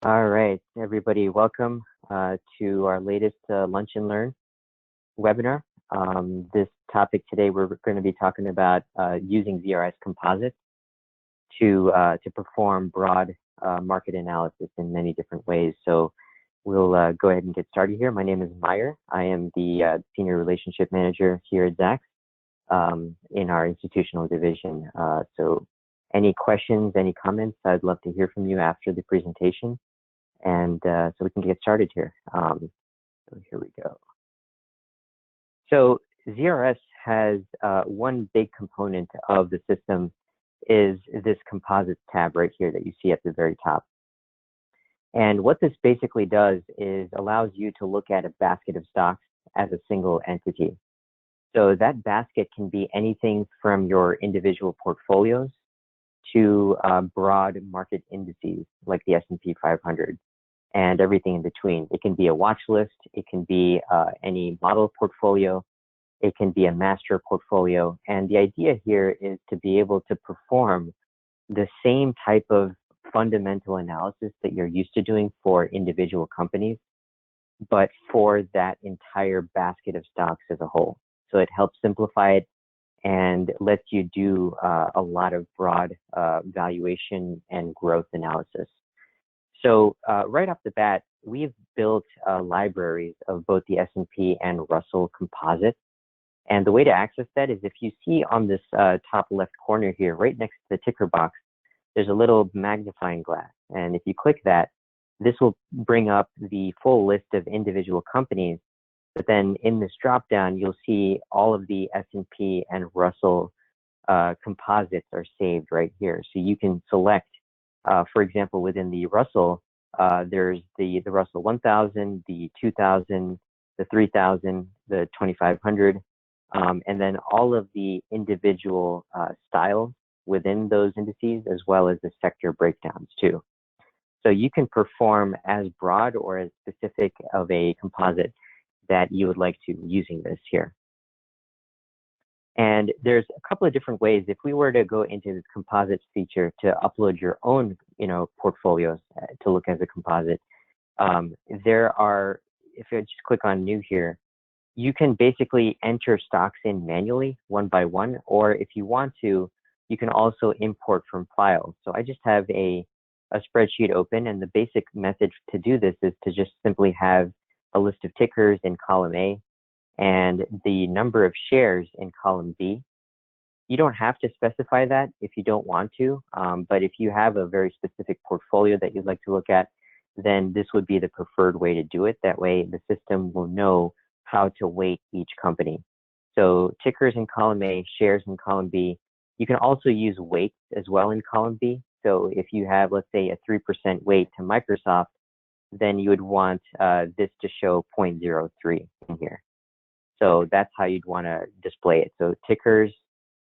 All right, everybody, welcome to our latest Lunch and Learn webinar. This topic today, we're going to be talking about using ZRS Composites to perform broad market analysis in many different ways. So we'll go ahead and get started here. My name is Meyer. I am the Senior Relationship Manager here at Zacks in our institutional division. So any questions, any comments, I'd love to hear from you after the presentation. And so we can get started here. So here we go. So ZRS has one big component of the system is this Composites tab right here that you see at the very top. And what this basically does is allows you to look at a basket of stocks as a single entity. So that basket can be anything from your individual portfolios to broad market indices like the S&P 500. And everything in between. It can be a watch list, it can be any model portfolio, it can be a master portfolio. And the idea here is to be able to perform the same type of fundamental analysis that you're used to doing for individual companies, but for that entire basket of stocks as a whole. So it helps simplify it and lets you do a lot of broad valuation and growth analysis. So right off the bat, we've built libraries of both the S&P and Russell composites. And the way to access that is if you see on this top left corner here, right next to the ticker box, there's a little magnifying glass. And if you click that, this will bring up the full list of individual companies. But then in this dropdown, you'll see all of the S&P and Russell composites are saved right here. So you can select for example, within the Russell, there's the Russell 1000, the 2000, the 3000, the 2500, and then all of the individual styles within those indices, as well as the sector breakdowns too. So you can perform as broad or as specific of a composite that you would like to using this here. And there's a couple of different ways. If we were to go into this composites feature to upload your own, portfolios to look as a composite, there are, if you just click on new here, you can basically enter stocks in manually one by one, or if you want to, you can also import from files. So I just have a spreadsheet open, and the basic method to do this is to just simply have a list of tickers in column A, and the number of shares in column B. You don't have to specify that if you don't want to, but if you have a very specific portfolio that you'd like to look at, then this would be the preferred way to do it. That way the system will know how to weight each company. So tickers in column A, shares in column B. You can also use weights as well in column B. So if you have, let's say, a 3% weight to Microsoft, then you would want this to show 0.03 in here. So that's how you'd want to display it. So tickers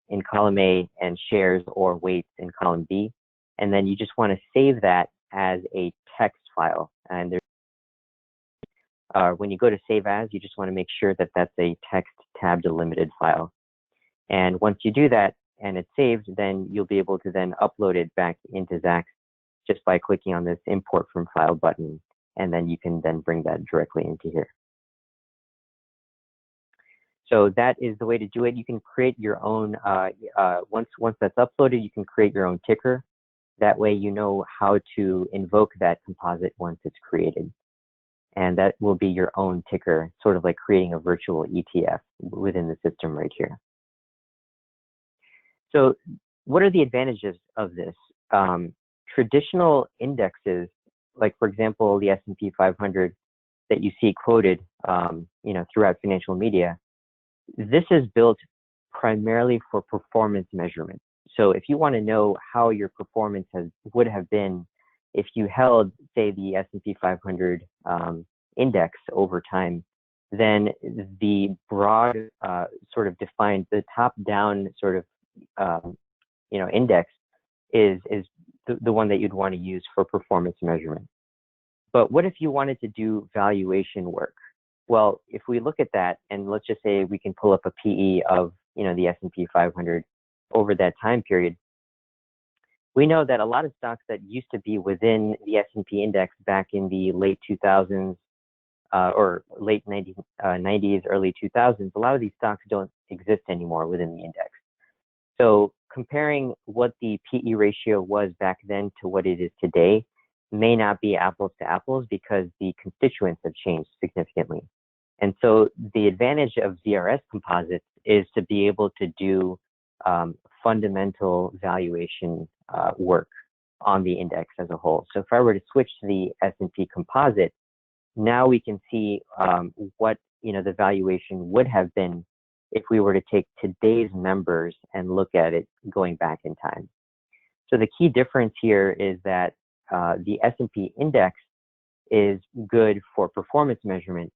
in column A and shares or weights in column B. And then you just want to save that as a text file. And when you go to save as, you just want to make sure that that's a text tab delimited file. And once you do that and it's saved, then you'll be able to then upload it back into Zacks just by clicking on this import from file button. And then you can then bring that directly into here. So that is the way to do it. You can create your own, once that's uploaded, you can create your own ticker. That way you know how to invoke that composite once it's created. And that will be your own ticker, sort of like creating a virtual ETF within the system right here. So what are the advantages of this? Traditional indexes, like for example, the S&P 500 that you see quoted, throughout financial media, this is built primarily for performance measurement. So if you want to know how your performance would have been if you held, say, the S&P 500 index over time, then the broad sort of defined, the top-down sort of index is the one that you'd want to use for performance measurement. But what if you wanted to do valuation work? Well, if we look at that, and let's just say we can pull up a PE of the S&P 500 over that time period, we know that a lot of stocks that used to be within the S&P index back in the late 2000s or late 90s, early 2000s, a lot of these stocks don't exist anymore within the index. So comparing what the PE ratio was back then to what it is today may not be apples to apples because the constituents have changed significantly. And so the advantage of ZRS composites is to be able to do fundamental valuation work on the index as a whole. So if I were to switch to the S&P composite, now we can see what the valuation would have been if we were to take today's members and look at it going back in time. So the key difference here is that the S&P index is good for performance measurement,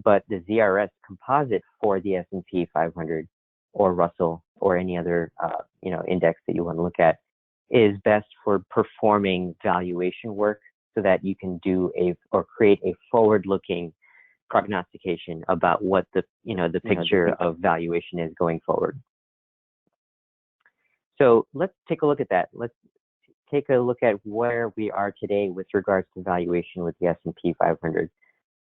but the ZRS composite for the S&P 500 or Russell or any other index that you want to look at is best for performing valuation work so that you can do or create a forward-looking prognostication about what the picture of valuation is going forward. So let's take a look at that. Let's take a look at where we are today with regards to valuation with the S&P 500.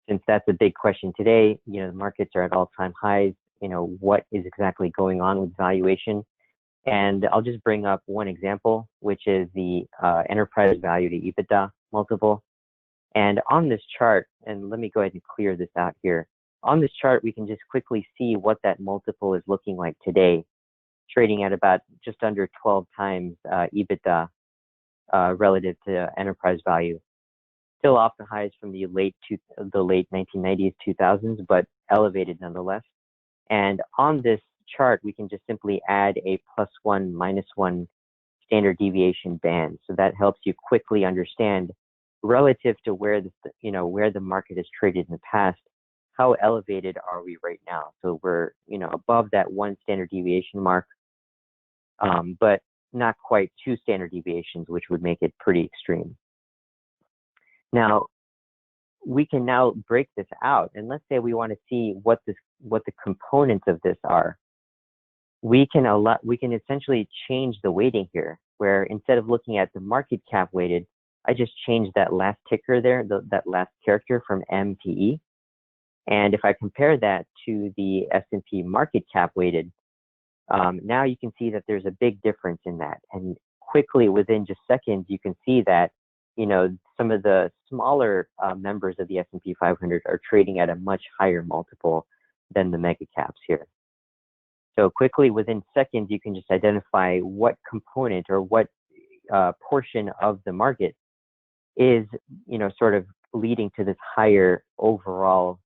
Since that's a big question today, the markets are at all-time highs. What is exactly going on with valuation? And I'll just bring up one example, which is the enterprise value to EBITDA multiple. And on this chart, and let me go ahead and clear this out here. On this chart, we can just quickly see what that multiple is looking like today, trading at about just under 12 times EBITDA relative to enterprise value. Still off the highs from the late 1990s, 2000s, but elevated nonetheless. And on this chart, we can just simply add a +1, -1 standard deviation band. So that helps you quickly understand relative to where the market has traded in the past, how elevated are we right now? So we're above that 1 standard deviation mark, but not quite 2 standard deviations, which would make it pretty extreme. Now, we can now break this out, and let's say we want to see what the components of this are. We can essentially change the weighting here, where instead of looking at the market cap weighted, I just changed that last ticker there, that last character from M to E. And if I compare that to the S&P market cap weighted, now you can see that there's a big difference in that. And quickly, within just seconds, you can see that some of the smaller members of the S&P 500 are trading at a much higher multiple than the mega caps here. So quickly, within seconds, you can just identify what component or what portion of the market is, sort of leading to this higher overall,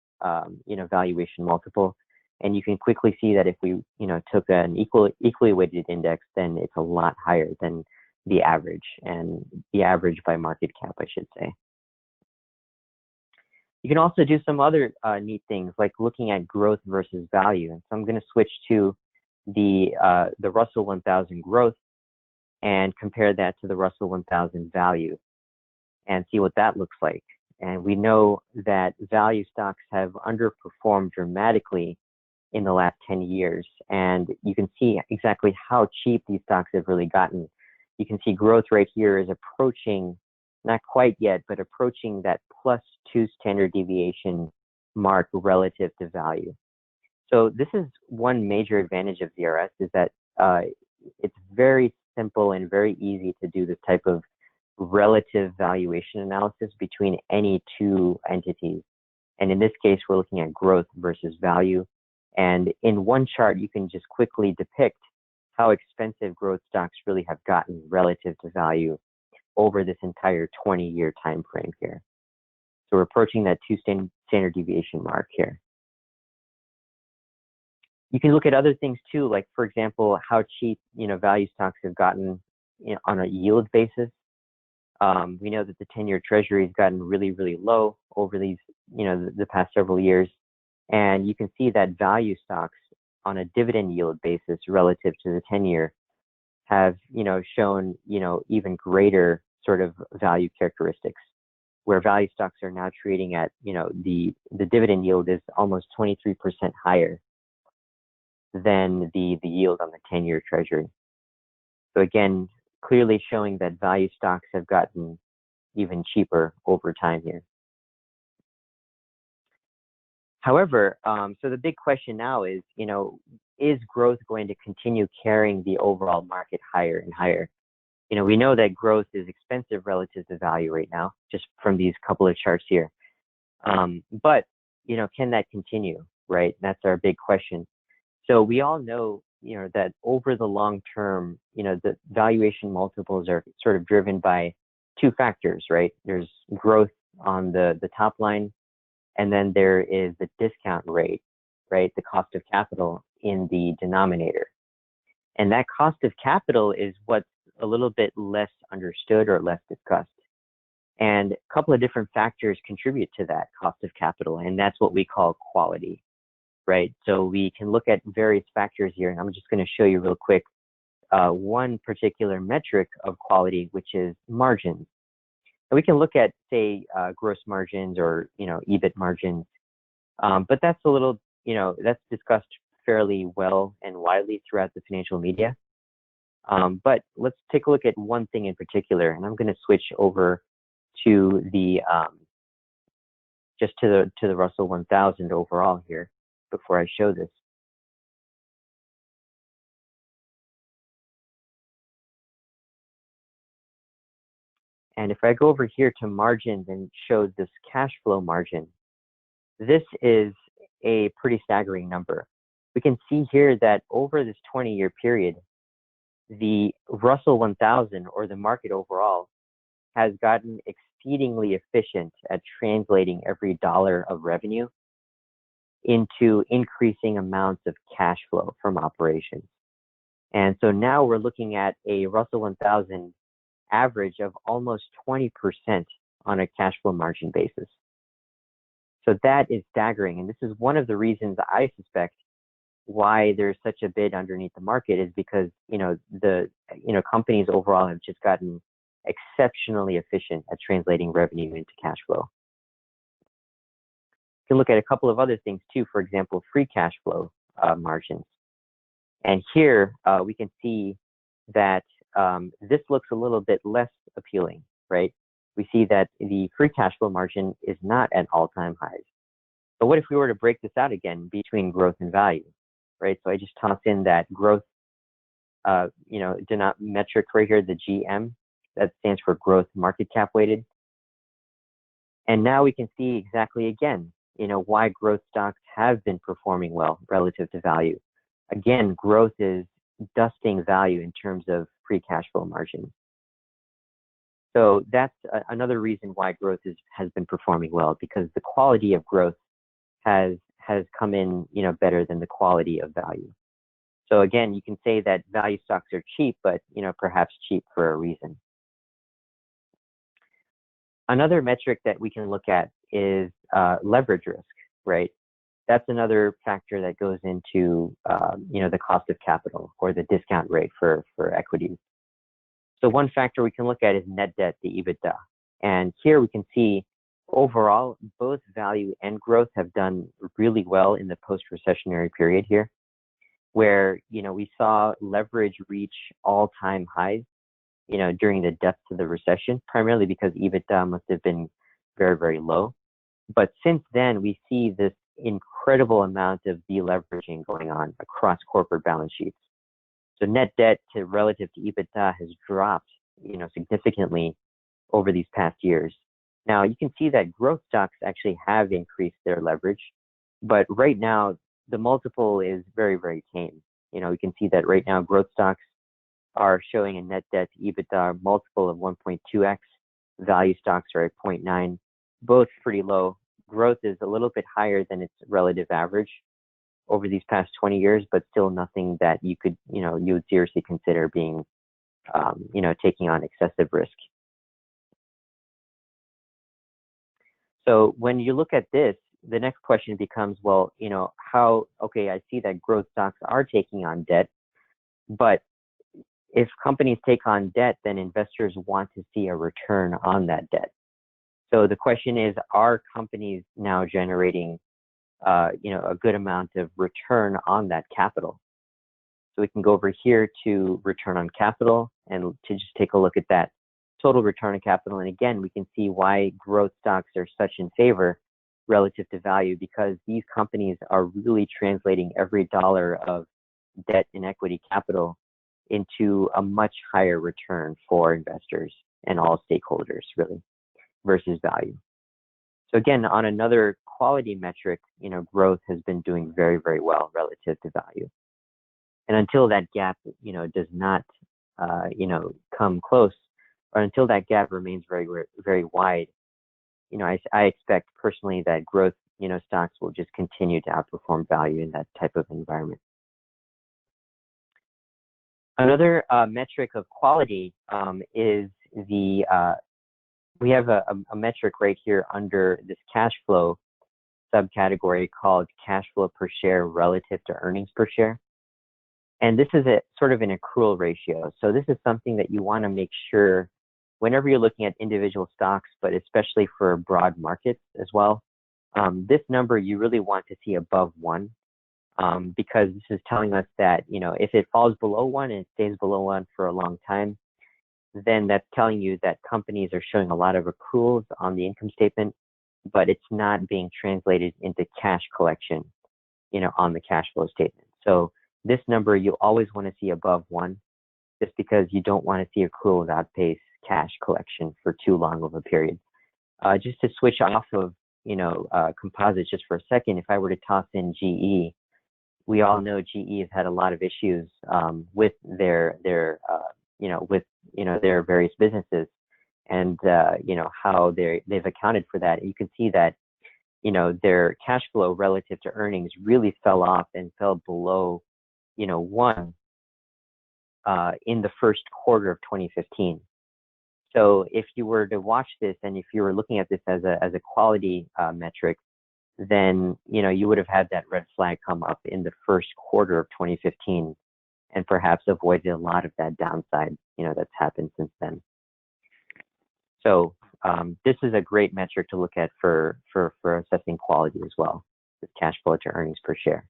valuation multiple. And you can quickly see that if we, took an equally weighted index, then it's a lot higher than the average, and the average by market cap, I should say. You can also do some other neat things like looking at growth versus value. And so I'm going to switch to the Russell 1000 growth and compare that to the Russell 1000 value and see what that looks like. And we know that value stocks have underperformed dramatically in the last 10 years. And you can see exactly how cheap these stocks have really gotten. You can see growth right here is approaching, not quite yet, but approaching that +2 standard deviation mark relative to value. So this is one major advantage of ZRS, is that it's very simple and very easy to do this type of relative valuation analysis between any two entities. And in this case, we're looking at growth versus value. And in one chart, you can just quickly depict how expensive growth stocks really have gotten relative to value over this entire 20-year time frame here. So we're approaching that 2 standard deviation mark here. You can look at other things too, like for example, how cheap value stocks have gotten on a yield basis. We know that the 10-year Treasury has gotten really, really low over these, the past several years, and you can see that value stocks on a dividend yield basis relative to the 10-year have, shown, even greater sort of value characteristics, where value stocks are now trading at, the dividend yield is almost 23% higher than the yield on the 10-year Treasury. So again, clearly showing that value stocks have gotten even cheaper over time here. However, so the big question now is, is growth going to continue carrying the overall market higher and higher? We know that growth is expensive relative to value right now, just from these couple of charts here. But, can that continue, right? That's our big question. So we all know, that over the long term, the valuation multiples are sort of driven by two factors, right? There's growth on the top line, and then there is the discount rate, right? The cost of capital in the denominator. And that cost of capital is what's a little bit less understood or less discussed. And a couple of different factors contribute to that cost of capital, and that's what we call quality, right? So we can look at various factors here, and I'm just going to show you real quick one particular metric of quality, which is margins. And we can look at, say, gross margins or, EBIT margins, but that's a little, that's discussed fairly well and widely throughout the financial media. But let's take a look at one thing in particular, and I'm going to switch over to the just to the Russell 1000 overall here before I show this. And if I go over here to margins and show this cash flow margin, this is a pretty staggering number. We can see here that over this 20-year period, the Russell 1000 or the market overall has gotten exceedingly efficient at translating every dollar of revenue into increasing amounts of cash flow from operations. And so now we're looking at a Russell 1000 average of almost 20% on a cash flow margin basis. So that is staggering. And this is one of the reasons I suspect why there's such a bid underneath the market is because, the companies overall have just gotten exceptionally efficient at translating revenue into cash flow. You can look at a couple of other things too, for example, free cash flow margins. And here we can see that this looks a little bit less appealing, right? We see that the free cash flow margin is not at all-time highs. But what if we were to break this out again between growth and value, right? So I just toss in that growth, metric right here, the GM, that stands for growth market cap weighted. And now we can see exactly again, why growth stocks have been performing well relative to value. Again, growth is dusting value in terms of free cash flow margin. So that's another reason why growth has been performing well, because the quality of growth has come in, better than the quality of value. So again, you can say that value stocks are cheap, but, perhaps cheap for a reason. Another metric that we can look at is leverage risk, right? That's another factor that goes into, the cost of capital or the discount rate for equities. So one factor we can look at is net debt to EBITDA. And here we can see overall, both value and growth have done really well in the post-recessionary period here, where, we saw leverage reach all-time highs, during the depths of the recession, primarily because EBITDA must have been very, very low. But since then, we see this incredible amount of deleveraging going on across corporate balance sheets. So net debt to relative to EBITDA has dropped, significantly over these past years. Now you can see that growth stocks actually have increased their leverage, but right now the multiple is very, very tame. We can see that right now growth stocks are showing a net debt to EBITDA multiple of 1.2x. Value stocks are at 0.9, both pretty low. Growth is a little bit higher than its relative average over these past 20 years, but still nothing that you could, you would seriously consider being, taking on excessive risk. So when you look at this, the next question becomes, well, okay, I see that growth stocks are taking on debt, but if companies take on debt, then investors want to see a return on that debt. So the question is, are companies now generating, a good amount of return on that capital? So we can go over here to return on capital and to just take a look at that total return on capital. And again, we can see why growth stocks are such in favor relative to value, because these companies are really translating every dollar of debt and equity capital into a much higher return for investors and all stakeholders, really, versus value. So again, on another quality metric, growth has been doing very, very well relative to value. And until that gap, does not, come close, or until that gap remains very, very wide, I expect personally that growth, stocks will just continue to outperform value in that type of environment. Another metric of quality is we have a metric right here under this cash flow subcategory called cash flow per share relative to earnings per share. And this is a sort of an accrual ratio. So this is something that you want to make sure whenever you're looking at individual stocks, but especially for broad markets as well. This number you really want to see above 1, because this is telling us that, if it falls below 1 and it stays below 1 for a long time, then that's telling you that companies are showing a lot of accruals on the income statement, but it's not being translated into cash collection, on the cash flow statement. So this number you always want to see above 1, just because you don't want to see accruals outpace cash collection for too long of a period. Just to switch off of, composites just for a second, if I were to toss in GE, we all know GE has had a lot of issues with their various businesses, and how they've accounted for that. And you can see that their cash flow relative to earnings really fell off and fell below 1 in the first quarter of 2015. So if you were to watch this, and if you were looking at this as a quality metric, then you would have had that red flag come up in the first quarter of 2015, and perhaps avoided a lot of that downside that's happened since then. So this is a great metric to look at for assessing quality as well, with cash flow to earnings per share.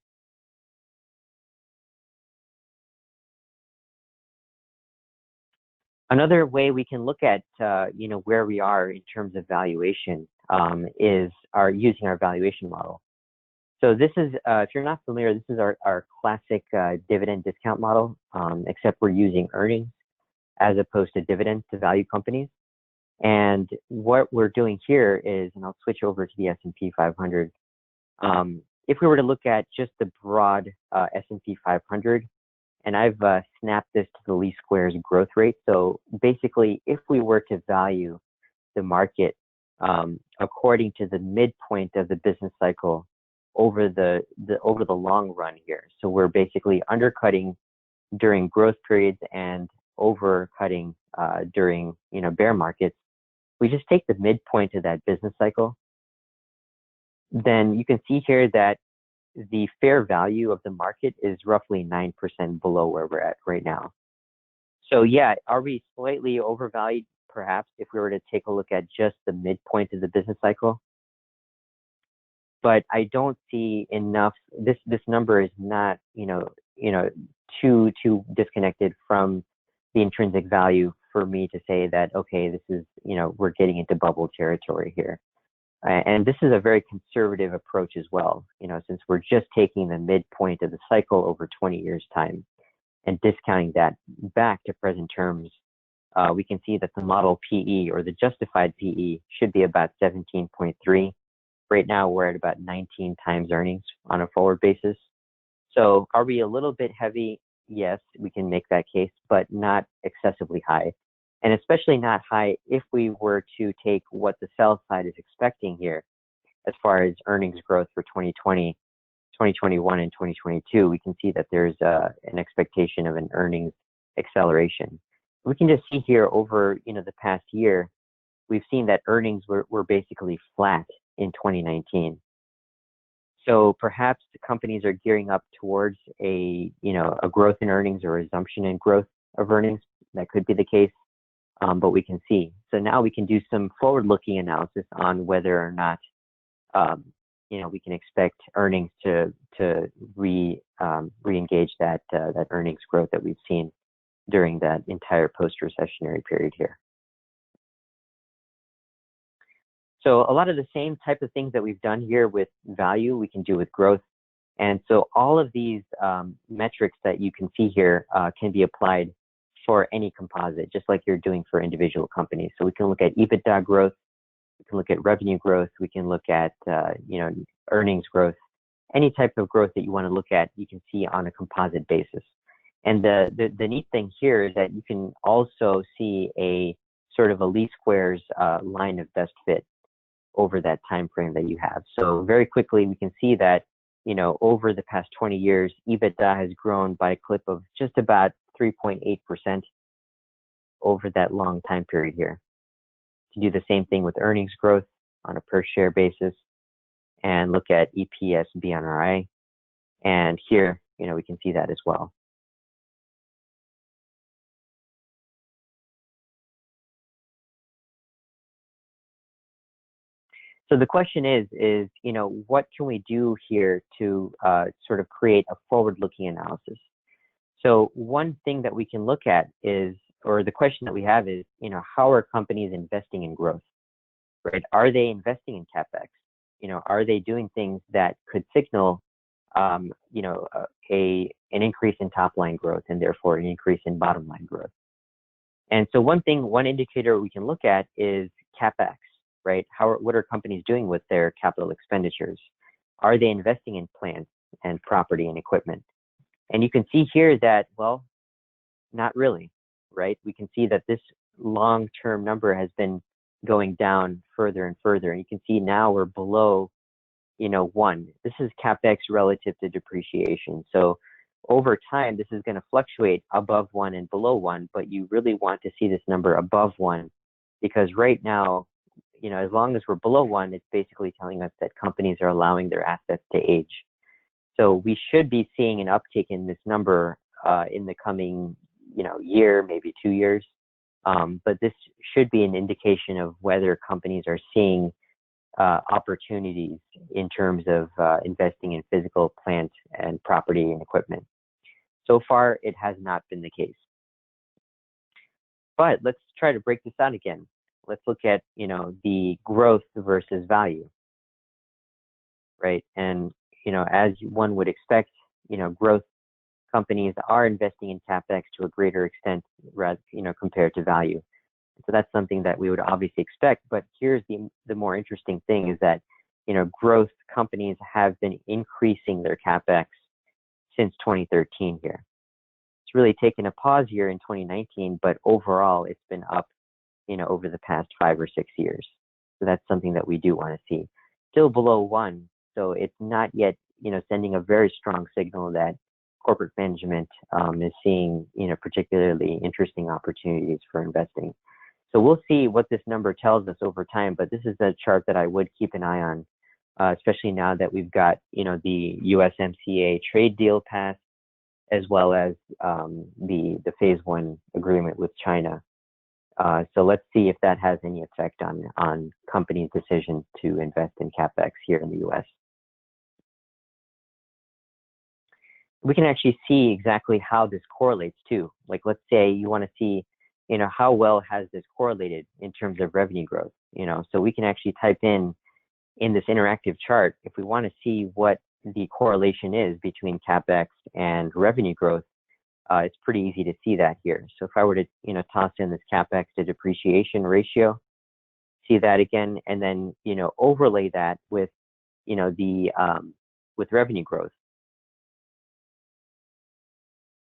Another way we can look at where we are in terms of valuation is using our valuation model. So this is, if you're not familiar, this is our classic dividend discount model, except we're using earnings as opposed to dividends to value companies. And what we're doing here is, and I'll switch over to the S&P 500. If we were to look at just the broad S&P 500, and I've snapped this to the least squares growth rate. So basically, if we were to value the market according to the midpoint of the business cycle over the long run here, so we're basically undercutting during growth periods and overcutting during bear markets. We just take the midpoint of that business cycle, then you can see here that the fair value of the market is roughly 9% below where we're at right now. So yeah, are we slightly overvalued? Perhaps, if we were to take a look at just the midpoint of the business cycle. But I don't see enough. This number is not too disconnected from the intrinsic value for me to say that, okay, this is we're getting into bubble territory here. And this is a very conservative approach as well, since we're just taking the midpoint of the cycle over 20 years time and discounting that back to present terms. We can see that the model PE, or the justified PE, should be about 17.3. Right now, we're at about 19 times earnings on a forward basis. So are we a little bit heavy? Yes, we can make that case, but not excessively high. And especially not high if we were to take what the sell side is expecting here as far as earnings growth for 2020, 2021, and 2022. We can see that there's an expectation of an earnings acceleration. We can just see here over the past year, we've seen that earnings were basically flat in 2019. So perhaps the companies are gearing up towards a growth in earnings or resumption in growth of earnings. That could be the case. But we can see. So now we can do some forward-looking analysis on whether or not we can expect earnings to re-engage that earnings growth that we've seen during that entire post-recessionary period here. So a lot of the same type of things that we've done here with value, we can do with growth. And so all of these metrics that you can see here can be applied for any composite, just like you're doing for individual companies. So we can look at EBITDA growth, we can look at revenue growth, we can look at earnings growth. Any type of growth that you want to look at, you can see on a composite basis. And the neat thing here is that you can also see a sort of a least squares line of best fit over that time frame that you have. So very quickly, we can see that over the past 20 years, EBITDA has grown by a clip of just about 3.8% over that long time period here. You can do the same thing with earnings growth on a per share basis and look at EPS BNRI. And here, we can see that as well. So the question is, what can we do here to sort of create a forward-looking analysis? So one thing that we can look at is, or the question that we have is, how are companies investing in growth, right? Are they investing in CapEx? Are they doing things that could signal, an increase in top line growth and therefore an increase in bottom line growth? And so one indicator we can look at is CapEx. Right? What are companies doing with their capital expenditures? Are they investing in plants and property and equipment? And you can see here that, well, not really, right? We can see that this long-term number has been going down further and further. And you can see now we're below, 1. This is CapEx relative to depreciation. So over time, this is going to fluctuate above 1 and below 1, but you really want to see this number above 1 because right now, as long as we're below 1, it's basically telling us that companies are allowing their assets to age. So we should be seeing an uptick in this number in the coming, year, maybe 2 years. But this should be an indication of whether companies are seeing opportunities in terms of investing in physical plant and property and equipment. So far, it has not been the case. But let's try to break this out again. Let's look at, the growth versus value, right? And, as one would expect, growth companies are investing in CapEx to a greater extent, rather, compared to value. So that's something that we would obviously expect. But here's the more interesting thing is that, growth companies have been increasing their CapEx since 2013 here. It's really taken a pause here in 2019, but overall, it's been up over the past 5 or 6 years. So that's something that we do want to see. Still below 1, so it's not yet, sending a very strong signal that corporate management is seeing, particularly interesting opportunities for investing. So we'll see what this number tells us over time, but this is a chart that I would keep an eye on, especially now that we've got, the USMCA trade deal passed, as well as the phase 1 agreement with China. So let's see if that has any effect on companies' decisions to invest in CapEx here in the U.S. We can actually see exactly how this correlates too. Like, let's say you want to see, how well has this correlated in terms of revenue growth, so we can actually type in this interactive chart. If we want to see what the correlation is between CapEx and revenue growth, it's pretty easy to see that here. So if I were to, toss in this CapEx to depreciation ratio, see that again, and then, overlay that with, with revenue growth.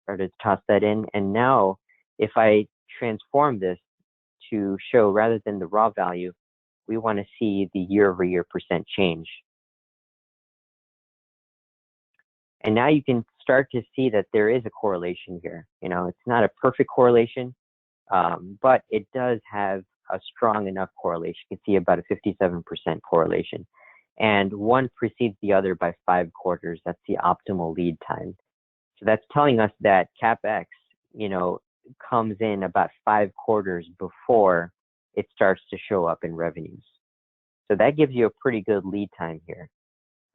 Or to toss that in. And now if I transform this to show, rather than the raw value, we want to see the year-over-year percent change. And now you can start to see that there is a correlation here. It's not a perfect correlation, but it does have a strong enough correlation. You can see about a 57% correlation. And one precedes the other by 5 quarters. That's the optimal lead time. So that's telling us that CapEx, comes in about 5 quarters before it starts to show up in revenues. So that gives you a pretty good lead time here.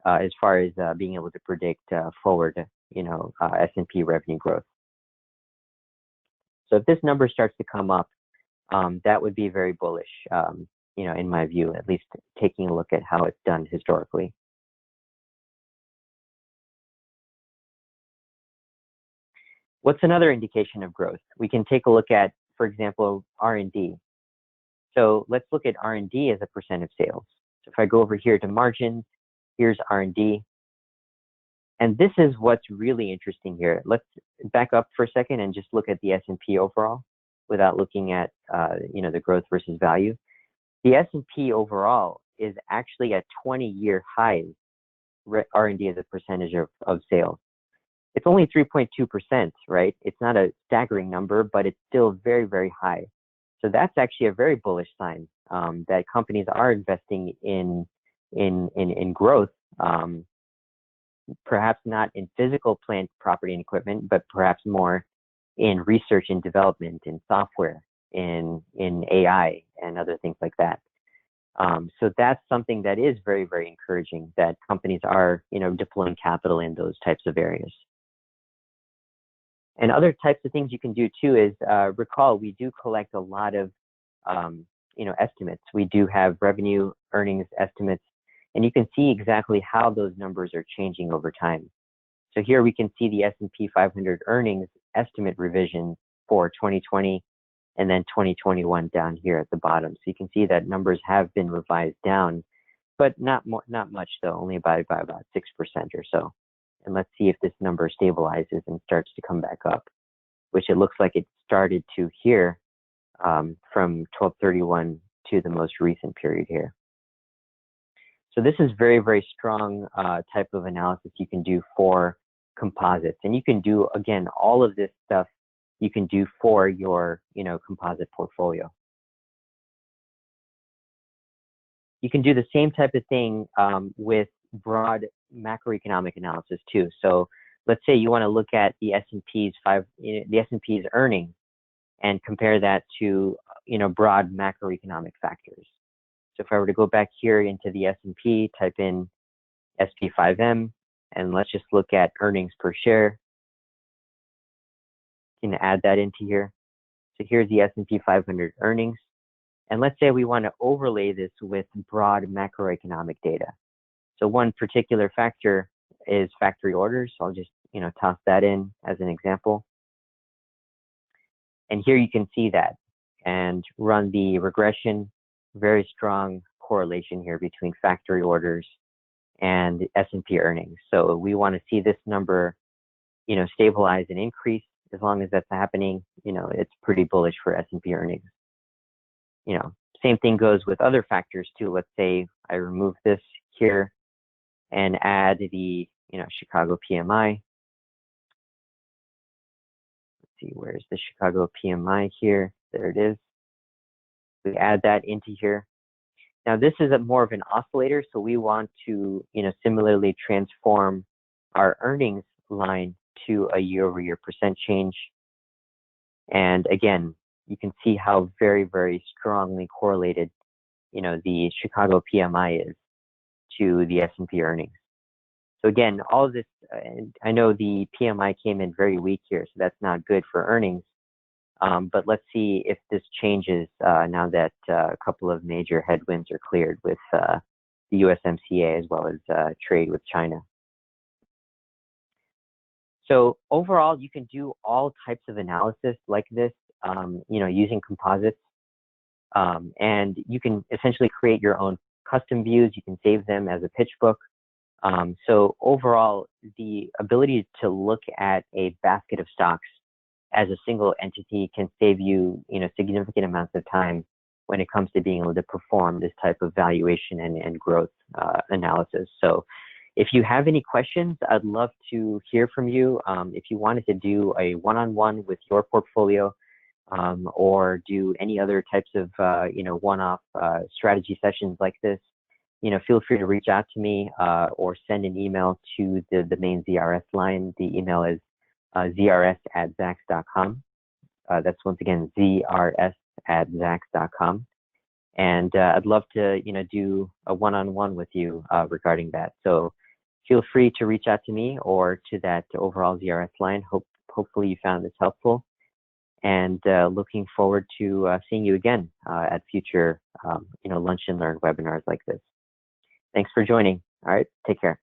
as far as being able to predict forward, S&P revenue growth. So if this number starts to come up, that would be very bullish, in my view, at least taking a look at how it's done historically. What's another indication of growth? We can take a look at, for example, R&D. So let's look at R&D as a percent of sales. So if I go over here to margins, here's R&D. And this is what's really interesting here. Let's back up for a second and just look at the S&P overall without looking at, the growth versus value. The S&P overall is actually at 20-year highs, R&D as a percentage of sales. It's only 3.2%, right? It's not a staggering number, but it's still very, very high. So that's actually a very bullish sign that companies are investing in growth, perhaps not in physical plant, property, and equipment, but perhaps more in research and development, in software, in AI, and other things like that. So that's something that is very, very encouraging, that companies are, deploying capital in those types of areas. And other types of things you can do too is recall we do collect a lot of estimates. We do have revenue, earnings estimates, and you can see exactly how those numbers are changing over time. So here we can see the S&P 500 earnings estimate revision for 2020 and then 2021 down here at the bottom. So you can see that numbers have been revised down, but not much though, only by about 6% or so. And let's see if this number stabilizes and starts to come back up, which it looks like it started to here from 12/31 to the most recent period here. So this is very, very strong type of analysis you can do for composites. And you can do, again, all of this stuff you can do for your, composite portfolio. You can do the same type of thing with broad macroeconomic analysis too. So let's say you want to look at the S&P's earnings and compare that to, broad macroeconomic factors. So if I were to go back here into the S&P, type in SP5M, and let's just look at earnings per share. You can add that into here. So here's the S&P 500 earnings. And let's say we want to overlay this with broad macroeconomic data. So one particular factor is factory orders. So I'll just, toss that in as an example. And here you can see that and run the regression. Very strong correlation here between factory orders and S&P earnings. So we want to see this number, stabilize and increase. As long as that's happening, it's pretty bullish for S&P earnings. Same thing goes with other factors too. Let's say I remove this here and add the, Chicago PMI. Let's see, where's the Chicago PMI here? There it is. We add that into here. Now this is more of an oscillator, so we want to, similarly transform our earnings line to a year-over-year percent change. And again, you can see how very, very strongly correlated, the Chicago PMI is to the S&P earnings. So again, all of this, I know the PMI came in very weak here, so that's not good for earnings. But let's see if this changes now that a couple of major headwinds are cleared with the USMCA as well as trade with China. So overall, you can do all types of analysis like this, using composites. And you can essentially create your own custom views. You can save them as a pitch book. So overall, the ability to look at a basket of stocks as a single entity can save you, significant amounts of time when it comes to being able to perform this type of valuation and growth analysis. So if you have any questions, I'd love to hear from you. If you wanted to do a one-on-one with your portfolio, or do any other types of, one-off strategy sessions like this, feel free to reach out to me or send an email to the main ZRS line. The email is zrs@zacks.com. That's once again zrs@zacks.com. And I'd love to, do a one-on-one with you regarding that. So feel free to reach out to me or to that overall ZRS line. Hopefully you found this helpful, and looking forward to seeing you again at future Lunch and Learn webinars like this. Thanks for joining. All right, take care.